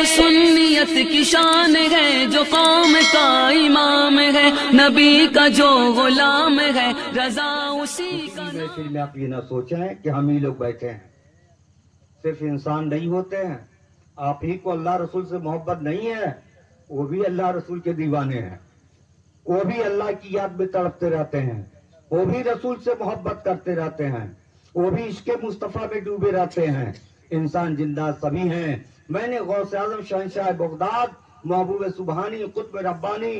سنیت کی شان ہے جو قوم کا امام ہے، نبی کا جو غلام ہے رضا اسی کا نام۔ محفل میں آپ یہ نہ سوچیں کہ ہم ہی لوگ بیٹھے ہیں، صرف انسان نہیں ہوتے ہیں، آپ ہی کو اللہ رسول سے محبت نہیں ہے، وہ بھی اللہ رسول کے دیوانے ہیں، وہ بھی اللہ کی یاد میں تڑپتے رہتے ہیں، وہ بھی رسول سے محبت کرتے رہتے ہیں، وہ بھی عشق مصطفیٰ میں ڈوبے رہتے ہیں۔ انسان زندہ سبھی ہیں۔ میں نے غوث اعظم شہنشاہ بغداد، محبوب سبحانی، قطب ربانی،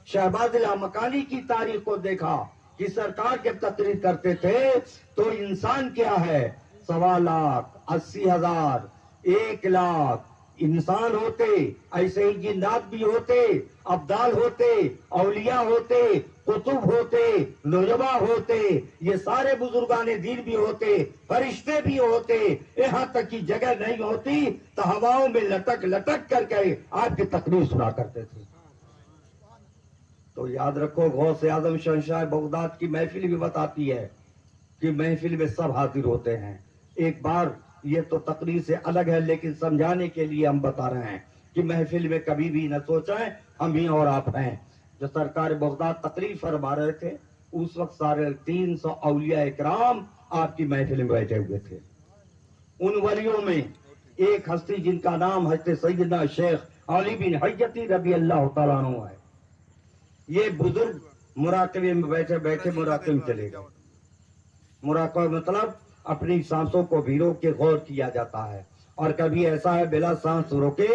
شہباز لامکانی کی تاریخ کو دیکھا کہ سرکار کے تقریر کرتے تھے تو انسان کیا ہے، 1.25 لاکھ، 80,000، 1 لاکھ انسان ہوتے، ایسے ہی جنات بھی ہوتے، ابدال ہوتے، اولیاء ہوتے، قطب ہوتے، نجبا ہوتے، یہ سارے بزرگان دین بھی ہوتے، فرشتے بھی ہوتے، یہاں تک کی جگہ نہیں ہوتی تو ہواؤں میں لٹک لٹک کر کے آپ کی تقریر سنا کرتے تھے۔ تو یاد رکھو، غوث اعظم شہنشاہ بغداد کی محفل بھی بتاتی ہے کہ محفل میں سب حاضر ہوتے ہیں۔ ایک بار یہ تو تقریر سے الگ ہے، لیکن سمجھانے کے لیے ہم بتا رہے ہیں کہ محفل میں کبھی بھی نہ سوچیں ہم ہی اور آپ ہیں۔ جو سرکار بغداد تقریر فرما رہے تھے اس وقت 350 اولیاء اکرام آپ کی محفل میں بیٹھے ہوئے تھے۔ ان ولیوں میں ایک ہستی جن کا نام حضرت سیدنا شیخ علی بن حیتی رضی اللہ تعالیٰ عنہ ہے۔ یہ بزرگ مراقبے میں بیٹھے بیٹھے مراقبے میں چلے گئے۔ مراقبہ مطلب اپنی سانسوں کو بھی روک کے غور کیا جاتا ہے، اور کبھی ایسا ہے بلا سانس روکے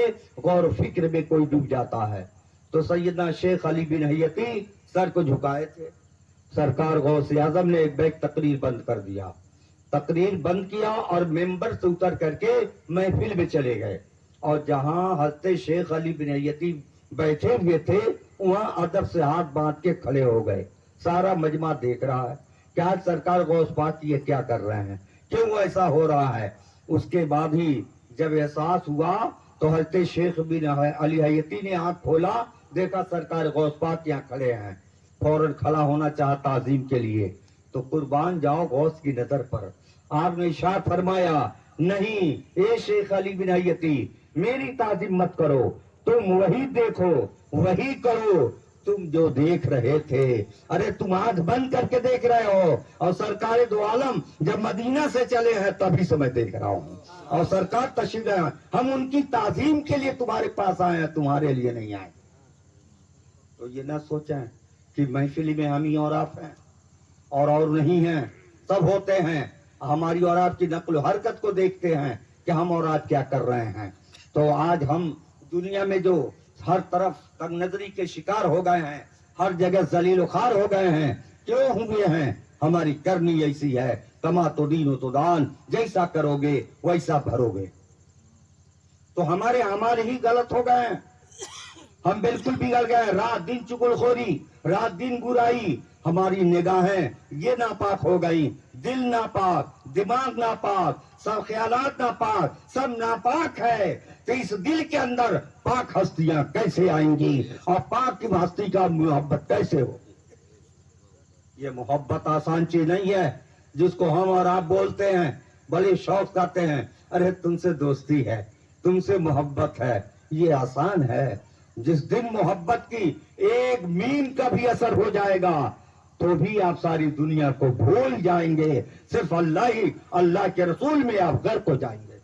غور و فکر میں کوئی ڈوب جاتا ہے۔ تو سیدنا شیخ علی بن حیتی سر کو جھکائے تھے۔ سرکار غوث اعظم نے ایک بیک تقریر بند کر دیا، تقریر بند کیا اور ممبر سے اتر کر کے محفل میں چلے گئے، اور جہاں حضرت شیخ علی بن حیتی بیٹھے ہوئے تھے وہاں ادب سے ہاتھ باندھ کے کھڑے ہو گئے۔ سارا مجمع دیکھ رہا ہے کہ آج سرکار غوث پاک یہ کیا کر رہے ہیں، کیوں ایسا ہو رہا ہے۔ اس کے بعد ہی جب احساس ہوا تو حضرت شیخ بن علی حیتی نے آنکھ کھولا، دیکھا سرکار غوث پاک یہاں کھڑے ہیں، فوراً کھڑا ہونا چاہا تعظیم کے لیے۔ تو قربان جاؤ غوث کی نظر پر، آپ نے ارشاد فرمایا، نہیں اے شیخ علی بن حیتی، میری تعظیم مت کرو، تم وہی دیکھو، وہی کرو تم جو دیکھ رہے تھے۔ ارے تم آنکھ بند کر کے دیکھ رہے ہو، اور سرکار دو عالم جب مدینہ سے چلے ہیں تبھی سے میں دیکھ رہا ہوں، اور سرکار تشریف لائے ہیں، ہم ان کی تعظیم کے لیے تمہارے پاس آئے ہیں، تمہارے لیے نہیں آئے۔ تو یہ نہ سوچیں کہ محفل میں ہم ہی اور آپ ہیں اور نہیں ہیں، سب ہوتے ہیں۔ ہماری اور آپ کی نقل و حرکت کو دیکھتے ہیں کہ ہم اور آپ کیا کر رہے ہیں۔ تو آج ہم دنیا میں جو ہر طرف تنگ نظری کے شکار ہو گئے ہیں، ہر جگہ ذلیل و خوار ہو گئے ہیں، کیوں ہوئے ہیں؟ ہماری کرنی ایسی ہے، کما تو دین و تو دان، جیسا کرو گے ویسا بھرو گے۔ تو ہمارے اعمال ہی غلط ہو گئے ہیں، ہم بالکل بگڑ گئے، رات دن چغل خوری، رات دن برائی، ہماری نگاہیں یہ ناپاک ہو گئی، دل ناپاک، دماغ ناپاک، سب خیالات ناپاک، سب ناپاک ہے۔ تو اس دل کے اندر پاک ہستیاں کیسے آئیں گی، اور پاک کی ہستی کا محبت کیسے ہوگی؟ یہ محبت آسان چیز نہیں ہے جس کو ہم اور آپ بولتے ہیں، بڑے شوق کرتے ہیں، ارے تم سے دوستی ہے، تم سے محبت ہے، یہ آسان ہے۔ جس دن محبت کی ایک میم کا بھی اثر ہو جائے گا تو بھی آپ ساری دنیا کو بھول جائیں گے، صرف اللہ ہی، اللہ کے رسول میں آپ غرق ہو جائیں گے۔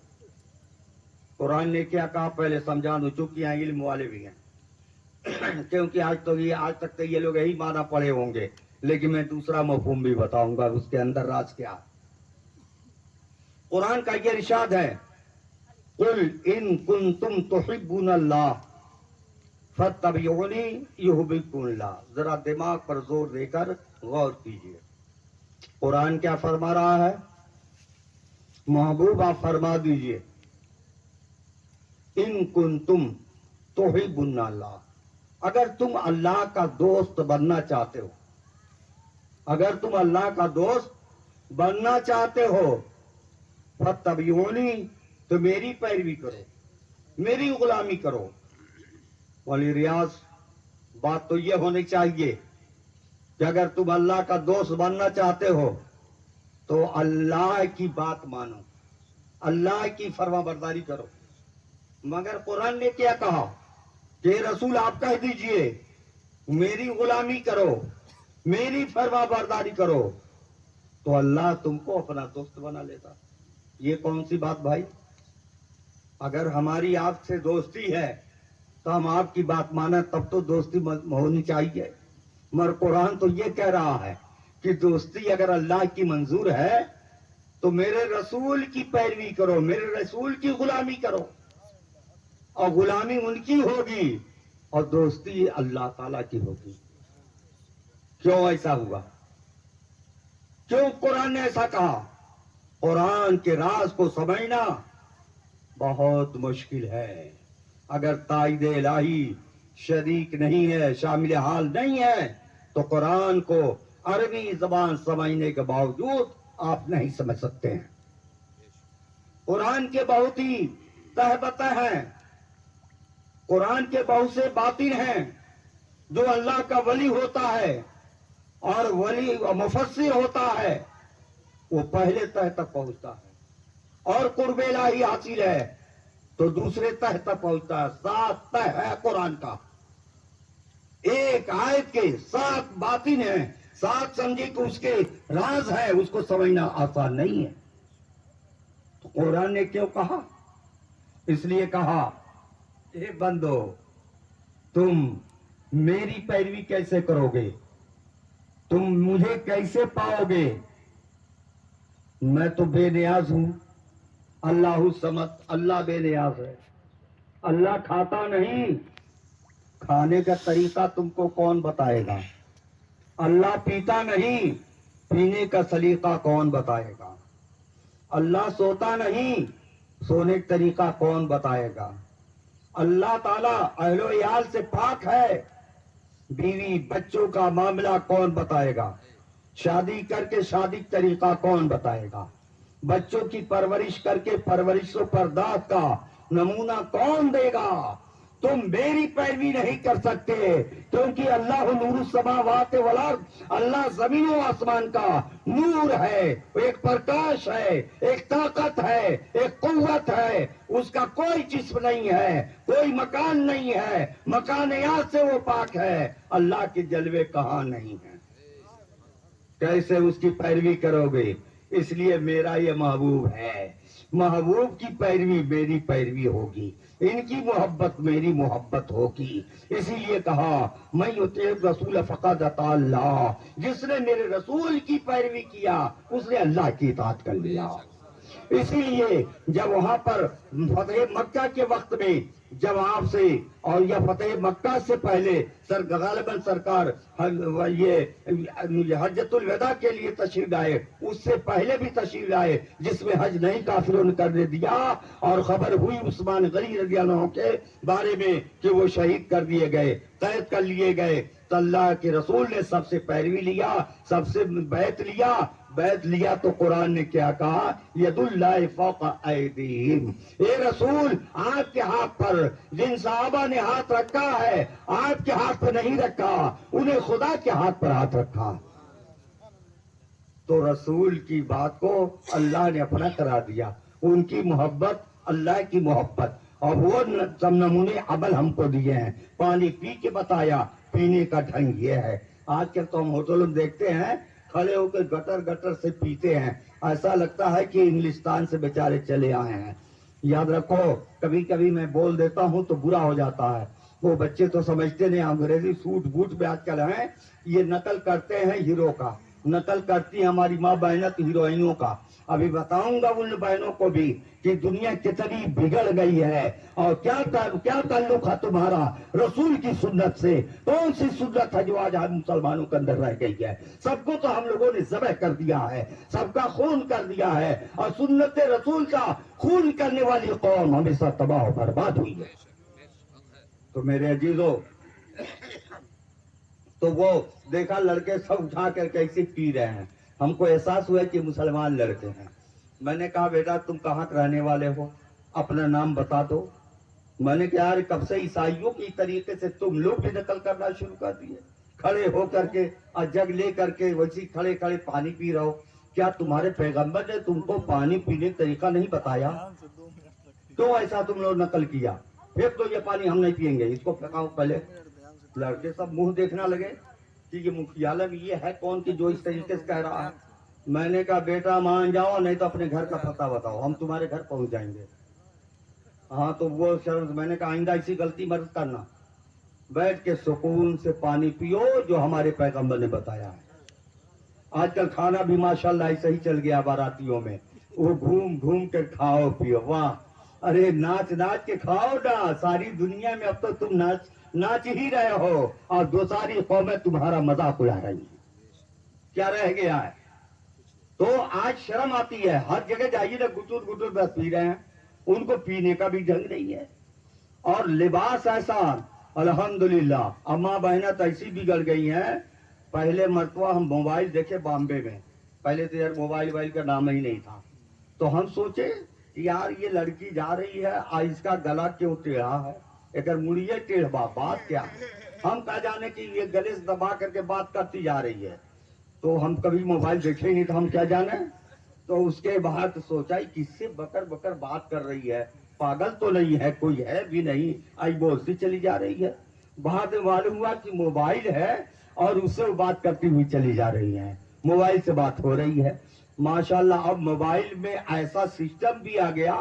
قرآن نے کیا کہا پہلے سمجھا دوں، چونکہ یہاں علم والے بھی ہیں، کیونکہ آج تک تو یہ لوگ یہی معنی پڑھے ہوں گے، لیکن میں دوسرا مفہوم بھی بتاؤں گا اس کے اندر راز کیا ہے۔ قرآن کا یہ ارشاد ہے، قل ان کنتم تحبون اللہ فاتبعونی یحببکم اللہ۔ ذرا دماغ پر زور دے کر غور کیجیے، قرآن کیا فرما رہا ہے؟ محبوب آپ فرما دیجئے، ان کنتم تحبون اللہ، اگر تم اللہ کا دوست بننا چاہتے ہو، اگر تم اللہ کا دوست بننا چاہتے ہو، فاتبعونی، تو میری پیروی کرو، میری غلامی کرو۔ ولی ریاض بات تو یہ ہونی چاہیے کہ اگر تم اللہ کا دوست بننا چاہتے ہو تو اللہ کی بات مانو، اللہ کی فرما برداری کرو۔ मगर कुरान ने क्या कहा कि रसूल आप कह दीजिए मेरी गुलामी करो, मेरी फरमाबरदारी करो, तो अल्लाह तुमको अपना दोस्त बना लेता। ये कौन सी बात भाई? अगर हमारी आपसे दोस्ती है तो हम आपकी बात माना, तब तो दोस्ती होनी चाहिए। मगर कुरान तो ये कह रहा है कि दोस्ती अगर अल्लाह की मंजूर है तो मेरे रसूल की पैरवी करो, मेरे रसूल की गुलामी करो, और गुलामी उनकी होगी और दोस्ती अल्लाह ताला की होगी। क्यों ऐसा हुआ? क्यों कुरान ने ऐसा कहा? कुरान के राज को समझना बहुत मुश्किल है। अगर ताइद इलाही शरीक नहीं है, शामिल हाल नहीं है, तो कुरान को अरबी जबान समझने के बावजूद आप नहीं समझ सकते हैं। कुरान के बहुत ही तहबता हैं, कुरान के बहुत से बातिन हैं। जो अल्लाह का वली होता है और वली मुफस्सिर होता है, वो पहले तह तक पहुंचता है, और कुर्ब इलाही हासिल है तो दूसरे तह तक पहुंचता है। 7 तह है कुरान का, एक आयत के 7 बातिन है, 7 समझे कि उसके राज है, उसको समझना आसान नहीं है। तो कुरान ने क्यों कहा? इसलिए कहा, हे बंदो तुम मेरी पैरवी कैसे करोगे, तुम मुझे कैसे पाओगे? मैं तो बेनियाज हूं, अल्लाहु समद, अल्लाह बेनियाज है। अल्लाह खाता नहीं, खाने का तरीका तुमको कौन बताएगा? अल्लाह पीता नहीं, पीने का सलीका कौन बताएगा? अल्लाह सोता नहीं, सोने का तरीका कौन बताएगा? अल्लाह ताला अहलो याल से पाक है, बीवी बच्चों का मामला कौन बताएगा? शादी करके शादी का तरीका कौन बताएगा? बच्चों की परवरिश करके परवरिश पर्दात का नमूना कौन देगा? तुम मेरी पैरवी नहीं कर सकते, क्योंकि अल्लाह नूर समावात वल अर्द, अल्लाह जमीन और आसमान का नूर है, एक प्रकाश है, एक ताकत है, एक कुव्वत है। उसका कोई जिस्म नहीं है, कोई मकान नहीं है, मकानियात से वो पाक है। अल्लाह के जलवे कहाँ नहीं है, कैसे उसकी पैरवी करोगे? इसलिए मेरा ये महबूब है, महबूब की पैरवी मेरी पैरवी होगी, इनकी मोहब्बत मेरी मोहब्बत होगी। इसीलिए कहा मैं युते रसूल फक़द अता अल्लाह, जिसने मेरे रसूल की पैरवी किया उसने अल्लाह की इताअत कर लिया। इसीलिए जब वहां पर फतेह मक्का के वक्त में जब आपसे और या फतेह मक्का से पहले गालिबन सरकार ये हज्जतुल वदा के लिए तशरीफ लाए, उससे पहले भी तशरीफ लाए, जिसमें हज नहीं काफिरों ने करने दिया, और खबर हुई उस्मान गनी रज़ी अल्लाह अन्हु के बारे में कि वो शहीद कर दिए गए, कैद कर लिए गए। तो अल्लाह के रसूल ने सबसे पैरवी लिया, सबसे बैत लिया। बैत लिया तो कुरान ने क्या कहा? यदुल्लाहि फौqa ऐदीहिम, ए रसूल आपके हाथ पर जिन सहाबा ने हाथ रखा है, आपके हाथ पर नहीं रखा, उन्हें खुदा के हाथ पर हाथ रखा। तो रसूल की बात को अल्लाह ने अपना करा दिया, उनकी मोहब्बत अल्लाह की मोहब्बत, और वो सब नमूने अमल हमको दिए हैं। पानी पी के बताया, पीने का ढंग ये है। आजकल तो हम होटलों में देखते हैं खड़े होकर गटर गटर से पीते हैं, ऐसा लगता है कि इंग्लिस्तान से बेचारे चले आए हैं। याद रखो, कभी कभी मैं बोल देता हूं तो बुरा हो जाता है, वो बच्चे तो समझते नहीं, अंग्रेजी सूट बूट में आजकल हैं, ये नकल करते हैं हीरो का, नकल करती है हमारी माँ बहनत हीरोइनों का। अभी बताऊंगा उन बहनों को भी कि दुनिया कितनी बिगड़ गई है, और क्या ताल्लुक है तुम्हारा रसूल की सुन्नत से? कौन सी सुन्नत है जो आज हम मुसलमानों के अंदर रह गई है? सबको तो हम लोगों ने ज़बह कर दिया है, सबका खून कर दिया है, और सुन्नत रसूल का खून करने वाली कौम हमेशा तबाह और बर्बाद हुई है। तो मेरे अजीजों, तो वो देखा लड़के सब उठा कर कैसे पी रहे हैं, हमको एहसास हुआ कि मुसलमान लड़के हैं। मैंने कहा बेटा तुम कहाँ के रहने वाले हो, अपना नाम बता दो। मैंने कहा यार कब से ईसाइयों की तरीके से तुम लोग भी नकल करना शुरू कर दिए, खड़े हो करके और जग ले करके वैसी खड़े खड़े पानी पी रहे हो। क्या तुम्हारे पैगंबर ने तुमको पानी पीने का तरीका नहीं बताया? क्यों ऐसा तुम लोग नकल किया, फेंक दो ये पानी, हम नहीं पियेंगे, इसको फेंकाओ। पहले लड़के सब मुंह देखने लगे कि ये मुखियाला भी ये है कौन कि जो इस तरीके से कह रहा है। मैंने कहा बेटा मान जाओ, नहीं तो अपने घर का पता बताओ, हम तुम्हारे घर पहुंच जाएंगे। हाँ तो वो शर्म, मैंने कहा आइंदा ऐसी गलती मत करना, बैठ के सुकून से पानी पियो जो हमारे पैगंबर ने बताया है। आजकल खाना भी माशाल्लाह ऐसे ही चल गया बारातियों में, वो घूम घूम कर खाओ पियो, वाह, अरे नाच नाच के खाओ ना, सारी दुनिया में अब तो तुम नाच ही रहे हो और दो सारी कौमें तुम्हारा मजाक उड़ा रही है, क्या रह गया है। तो आज शर्म आती है, हर जगह जाइए ना गुटुर गुटुर बस पी रहे हैं, उनको पीने का भी ढंग नहीं है। और लिबास ऐसा, अल्हम्दुलिल्लाह अम्मा बहना तो ऐसी बिगड़ गई हैं। पहले मरतबा हम मोबाइल देखे बॉम्बे में, पहले तो यार मोबाइल का नाम ही नहीं था, तो हम सोचे यार ये लड़की जा रही है और इसका गला क्यों टेढ़ा है, अगर मुड़िए टेढ़ा, बात क्या है। हम कहा जाने की ये गले से दबा करके बात करती जा रही है, तो हम कभी मोबाइल देखे ही नहीं, तो हम क्या जाने। तो उसके बाद सोचा किससे बकर बकर बात कर रही है, पागल तो नहीं है, कोई है भी नहीं, आई बोलती चली जा रही है। बाद में मालूम हुआ कि मोबाइल है और उससे बात करती हुई चली जा रही है, मोबाइल से बात हो रही है। माशाल्लाह अब मोबाइल में ऐसा सिस्टम भी आ गया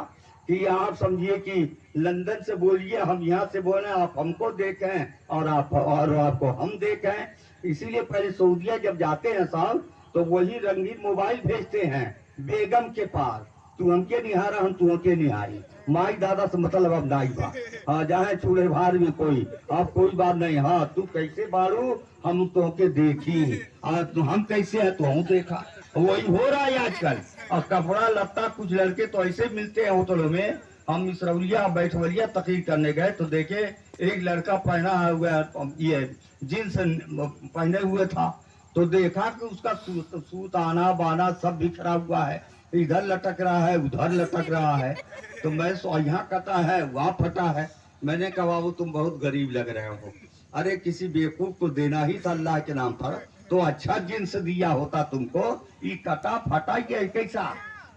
कि आप समझिए कि लंदन से बोलिए, हम यहाँ से बोले, आप हमको देखें और आपको हम देखें। इसीलिए पहले सऊदीया जब जाते हैं साहब तो वही रंगीन मोबाइल भेजते हैं बेगम के पास, तू हमके निहारा हम तू हमके निहारी, माई दादा से मतलब अब नाई बा, हाँ जहाँ चूल्हे भार में कोई अब कोई बात नहीं, हाँ तू कैसे बाड़ू हम तो के देखी, तो हम कैसे है तो हम देखा, वही हो रहा है आजकल। और कपड़ा लत्ता कुछ लड़के तो ऐसे मिलते हैं होटलों में, हम इसरौलिया बैठवलिया तकरीर करने गए तो देखे एक लड़का पहना हुआ ये जींस पहने हुए था, तो देखा कि उसका सूत आना बाना सब बिखरा हुआ है, इधर लटक रहा है उधर लटक रहा है। तो मैं यहाँ कटा है वहाँ फटा है। मैंने कहा बाबू तुम बहुत गरीब लग रहे हो, अरे किसी बेवकूफ को देना ही था अल्लाह के नाम पर, तो अच्छा जिन्स दिया होता तुमको, ये कटा फटा ये कैसा,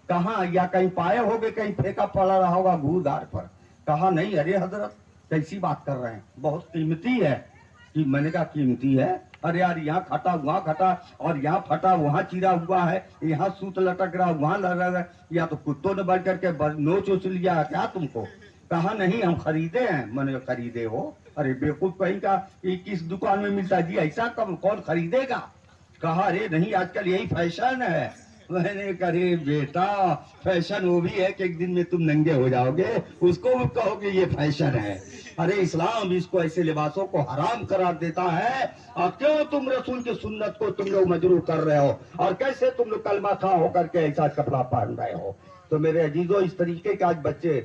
कहाँ या कहीं पाए होगे, कहीं फेंका पड़ा रहा होगा घूरदार पर, कहा नहीं अरे हजरत कैसी बात कर रहे हैं, बहुत कीमती है। कि मैंने कहा कीमती है, अरे यार यहाँ फटा वहाँ फटा और यहाँ फटा वहाँ चिरा हुआ है, यहाँ सूत लटक रहा वहाँ लग रहा है, या तो कुत्तों ने बढ़ करके नोच उच लिया क्या तुमको। कहा नहीं हम खरीदे हैं। मैंने खरीदे हो, अरे बेवकूफ कहीं का, ये किस दुकान में मिलता जी ऐसा कम कौन खरीदेगा। कहा अरे नहीं आजकल यही फैशन है। मैंने कहा अरे बेटा फैशन वो भी है कि एक दिन में तुम नंगे हो जाओगे, उसको भी कहोगे ये फैशन है। अरे इस्लाम इसको ऐसे लिबासों को हराम करार देता है, और क्यों तुम रसूल की सुन्नत को तुम लोग मजरूह कर रहे हो, और कैसे तुम लोग कलमा खा होकर के ऐसा कपड़ा पहन रहे हो। तो मेरे अजीजों इस तरीके के आज बच्चे,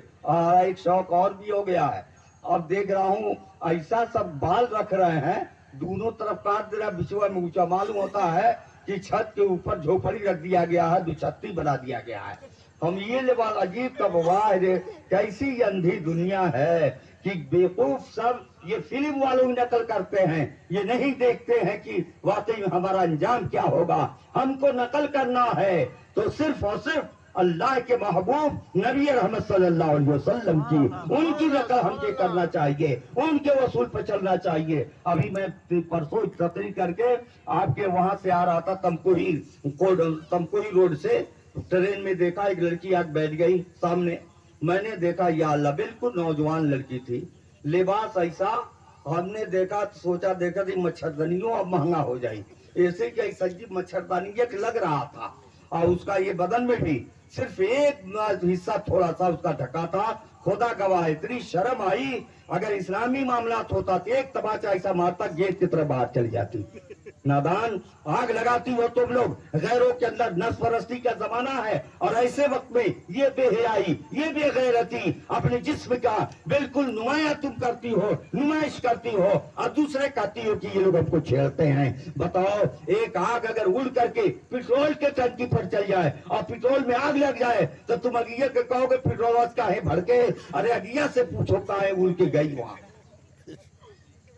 एक शौक और भी हो गया है, अब देख रहा हूँ ऐसा सब बाल रख रहे हैं, दोनों तरफ काट दे रहा, बिचवा में ऊंचा, मालूम होता है कि छत के ऊपर झोपड़ी रख दिया गया है, दुछत्ती बना दिया गया है। हम ये लिबास अजीब का वाह रे, कैसी अंधी दुनिया है कि बेवकूफ सब ये फिल्म वालों की नकल करते हैं, ये नहीं देखते हैं कि वाकई में हमारा अंजाम क्या होगा। हमको नकल करना है तो सिर्फ और सिर्फ अल्लाह के महबूब नबी रहमत सल्लल्लाहु अलैहि वसल्लम की, उनकी नकल हमके करना चाहिए, उनके वसूल पर चलना चाहिए। अभी मैं परसों तकरीर करके आपके वहां से आ रहा था तमकुही रोड से, ट्रेन में देखा एक लड़की आज बैठ गई सामने, मैंने देखा या अल्लाह बिल्कुल नौजवान लड़की थी, लिबास ऐसा, हमने देखा तो सोचा देखा थी मच्छरदानियों अब महंगा हो जाए, ऐसे क्या सजीव मच्छरदानी लग रहा था, और उसका ये बदन में भी सिर्फ एक हिस्सा थोड़ा सा उसका ढका था। खुदा गवाह इतनी शर्म आई, अगर इस्लामी मामला होता तो एक तबाचा ऐसा मारता गेट की तरफ बाहर चली जाती। नादान आग लगाती हो तुम लोग, गैरों के अंदर नस परस्ती का जमाना है, और ऐसे वक्त में ये बेहयाई ये बेगैरती अपने जिस्म का बिल्कुल नुमाया तुम करती हो, नुमाइश करती हो, और दूसरे कहती हो कि ये लोग हमको छेड़ते हैं। बताओ एक आग अगर उड़ करके पेट्रोल के टंकी पर चल जाए और पेट्रोल में आग लग जाए तो तुम अगिया के कहोगे पेट्रोल का है भड़के, अरे अगिया से पूछो कहा है उड़ के गई वहां।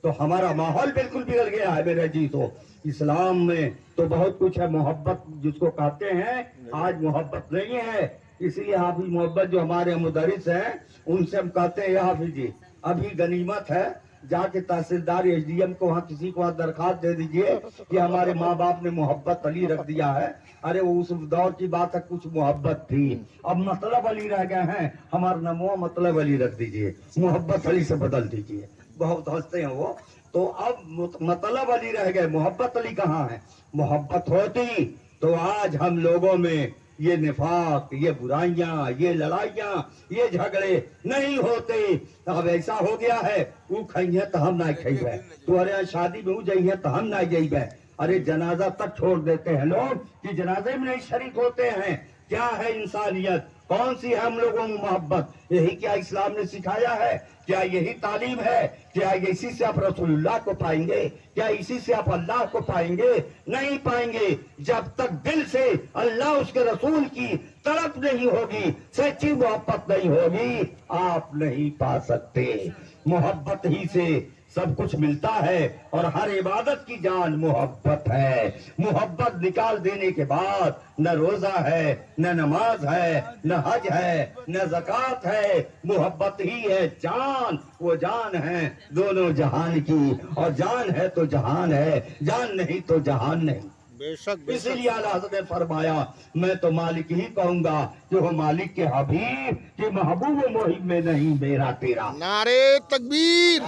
तो हमारा माहौल बिल्कुल बिगड़ गया है मेरे अजीजों। इस्लाम में तो बहुत कुछ है, मोहब्बत जिसको कहते हैं, आज मोहब्बत नहीं है, इसलिए हाफिज मोहब्बत जो हमारे मुदरिस हैं उनसे हम कहते हैं, या हाफिज जी अभी गनीमत है, जाके तहसीलदार एसडीएम को वहाँ किसी को वहाँ दरखास्त दे दीजिए कि हमारे माँ बाप ने मोहब्बत अली रख दिया है। अरे वो उस दौर की बात है, कुछ मोहब्बत थी, अब मतलब अली रह गए हैं, हमारा नमो मतलब अली रख दीजिए, मोहब्बत अली से बदल दीजिए। बहुत हंसते हैं वो। तो अब मतलब अली रह गए, मोहब्बत अली कहाँ है? मोहब्बत होती तो आज हम लोगों में ये निफाक, ये बुराइयां, ये लड़ाइयां, ये झगड़े नहीं होते। अब ऐसा हो गया है, वो खाइए तो हम ना खाइए, तुम्हारे यहाँ शादी में वो जाइए तो हम ना जाइए। अरे जनाजा तक छोड़ देते हैं लोग कि जनाजे में नहीं शरीक होते हैं। क्या है इंसानियत? कौन सी है हम लोगों में मोहब्बत? यही क्या इस्लाम ने सिखाया है? क्या यही तालीम है? क्या इसी से आप रसूलुल्लाह को पाएंगे? क्या इसी से आप अल्लाह को पाएंगे? नहीं पाएंगे। जब तक दिल से अल्लाह उसके रसूल की तड़प नहीं होगी, सच्ची मोहब्बत नहीं होगी, आप नहीं पा सकते। मोहब्बत ही से सब कुछ मिलता है और हर इबादत की जान मोहब्बत है। मोहब्बत निकाल देने के बाद न रोजा है, न नमाज है, न हज है, न ज़कात है। मोहब्बत ही है जान, वो जान है दोनों जहान की, और जान है तो जहान है, जान नहीं तो जहान नहीं। बेशक इसीलिए आला हज़रत ने फरमाया, मैं तो मालिक ही कहूंगा जो हो मालिक के हबीब कि महबूब मोहिब में नहीं मेरा तेरा। नारे तकबीर,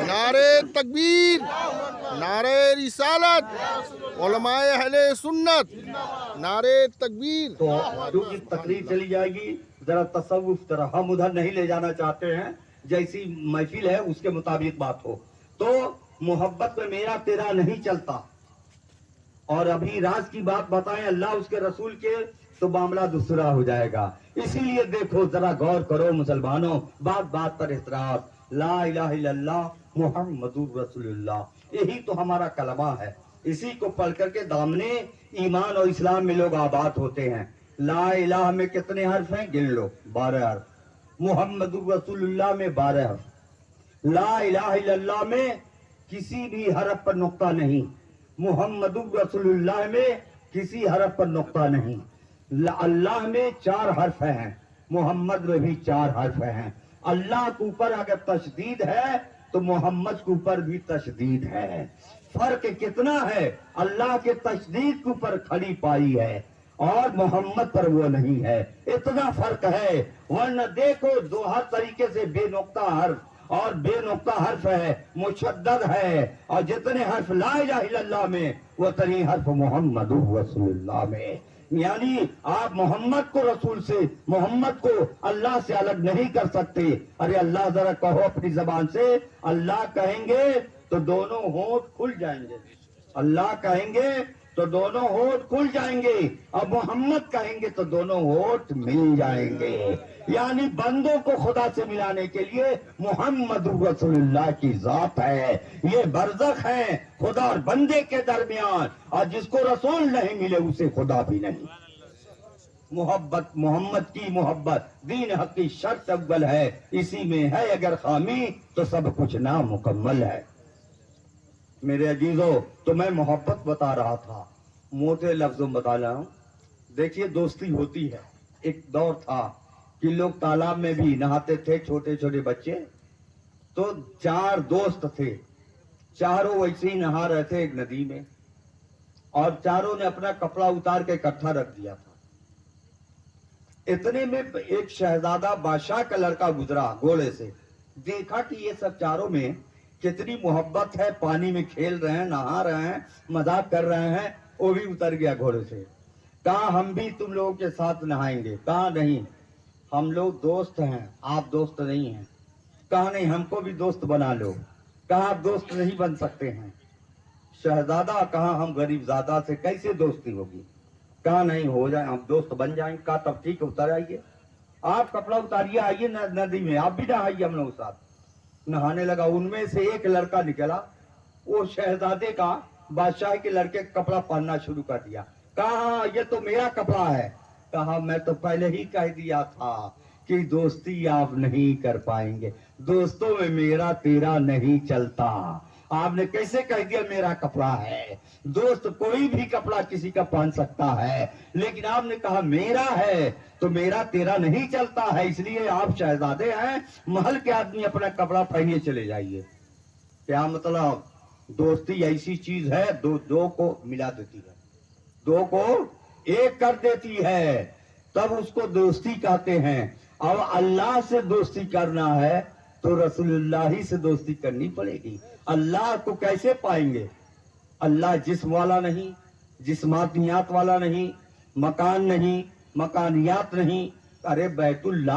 नारे तकबीर, नारे रिसालत, उलमाए अहले सुन्नत, नारे तकबीर। तो क्योंकि तकरीर चली जाएगी, जरा तसव्वुफ तरह हम उधर नहीं ले जाना चाहते हैं, जैसी महफिल है उसके मुताबिक बात हो। तो मोहब्बत में मेरा तेरा नहीं चलता। और अभी राज की बात बताएं अल्लाह उसके रसूल के, तो मामला दूसरा हो जाएगा। इसीलिए देखो जरा गौर करो मुसलमानों, बात बात पर इतराज, ला इलाहा इल्लल्लाह मुहम्मदुर रसूलुल्लाह, यही तो हमारा कलमा है। इसी को पढ़ करके दामने ईमान और इस्लाम में लोग आबाद होते हैं। ला इलाहा में कितने हर्फ हैं? गिन लो, 12 हर्फ। मुहम्मदुर रसूलुल्लाह में 12 हर्फ। ला इलाहा इल्लल्लाह में किसी भी हरफ पर नुक्ता नहीं, मुहम्मदुर रसूलुल्लाह में किसी हरफ पर नुक्ता नहीं। अल्लाह में 4 हर्फ हैं, मोहम्मद में भी 4 हर्फ हैं। अल्लाह के ऊपर अगर तशदीद है तो मोहम्मद के ऊपर भी तशदीद है। फर्क कितना है? अल्लाह के तशदीद के ऊपर खड़ी पाई है और मोहम्मद पर वो नहीं है, इतना फर्क है। वरना देखो दो हर तरीके से बेनुक्ता हर्फ और बेनुक्ता हर्फ है, मुशद्दद है, और जितने हर्फ ला इलाहा इल्लल्लाह में वो तरी हर्फ मुहम्मदुर रसूलुल्लाह में। यानी आप मोहम्मद को रसूल से, मोहम्मद को अल्लाह से अलग नहीं कर सकते। अरे अल्लाह जरा कहो अपनी जबान से, अल्लाह कहेंगे तो दोनों होंठ खुल जाएंगे, अल्लाह कहेंगे तो दोनों होठ खुल जाएंगे, और मोहम्मद कहेंगे तो दोनों होठ मिल जाएंगे। यानी बंदों को खुदा से मिलाने के लिए मोहम्मद रसूलुल्लाह की जात है। ये बरज़ख है खुदा और बंदे के दरमियान, और जिसको रसूल नहीं मिले उसे खुदा भी नहीं। मोहब्बत, मोहम्मद की मोहब्बत दीन हक की शर्त अव्वल है, इसी में है अगर खामी तो सब कुछ नामुकम्मल है। मेरे अजीजों, तो मैं मोहब्बत बता रहा था, मोटे लफ्जों में बता रहा हूं। देखिए दोस्ती होती है। एक दौर था कि लोग तालाब में भी नहाते थे, छोटे छोटे बच्चे। तो 4 दोस्त थे, चारों वैसे ही नहा रहे थे एक नदी में, और चारों ने अपना कपड़ा उतार के इकट्ठा रख दिया था। इतने में एक शहजादा बादशाह का लड़का गुजरा घोड़े से, देखा कि ये सब चारों में कितनी मोहब्बत है, पानी में खेल रहे हैं, नहा रहे हैं, मजाक कर रहे हैं। वो भी उतर गया घोड़े से, कहा हम भी तुम लोगों के साथ नहाएंगे। कहा नहीं, हम लोग दोस्त हैं, आप दोस्त नहीं हैं। कहा नहीं, हमको भी दोस्त बना लो। कहा आप दोस्त नहीं बन सकते हैं। शहजादा कहा हम गरीब ज़ादा से कैसे दोस्ती होगी। कहा नहीं, हो जाए, हम दोस्त बन जाएंगे। कहा तब ठीक है, उतर आइए, आप कपड़ा उतारिए, आइए नदी में, आप भी नहाइए हम लोग साथ। नहाने लगा। उनमें से एक लड़का निकला, वो शहजादे का बादशाह के लड़के का कपड़ा पहनना शुरू कर दिया। कहा ये तो मेरा कपड़ा है। कहा मैं तो पहले ही कह दिया था कि दोस्ती आप नहीं कर पाएंगे, दोस्तों में मेरा तेरा नहीं चलता। آپ نے کیسے کہہ دیا میرا کپڑا ہے؟ دوست کوئی بھی کپڑا کسی کا پہن سکتا ہے، لیکن آپ نے کہا میرا ہے تو میرا تیرا نہیں چلتا ہے، اس لیے آپ شہزادے ہیں، محل کے آدمی اپنا کپڑا پہنے چلے جائیے۔ کیا مطلب؟ دوستی ایسی چیز ہے دو کو ملا دیتی ہے، دو کو ایک کر دیتی ہے، تب اس کو دوستی کہتے ہیں۔ اور اللہ سے دوستی کرنا ہے تو رسول اللہ ہی سے دوستی کرنی پڑے گی۔ اللہ کو کیسے پائیں گے؟ اللہ جسم والا نہیں، جسمانیات والا نہیں، مکان نہیں، مکانیات نہیں، ارے بیت اللہ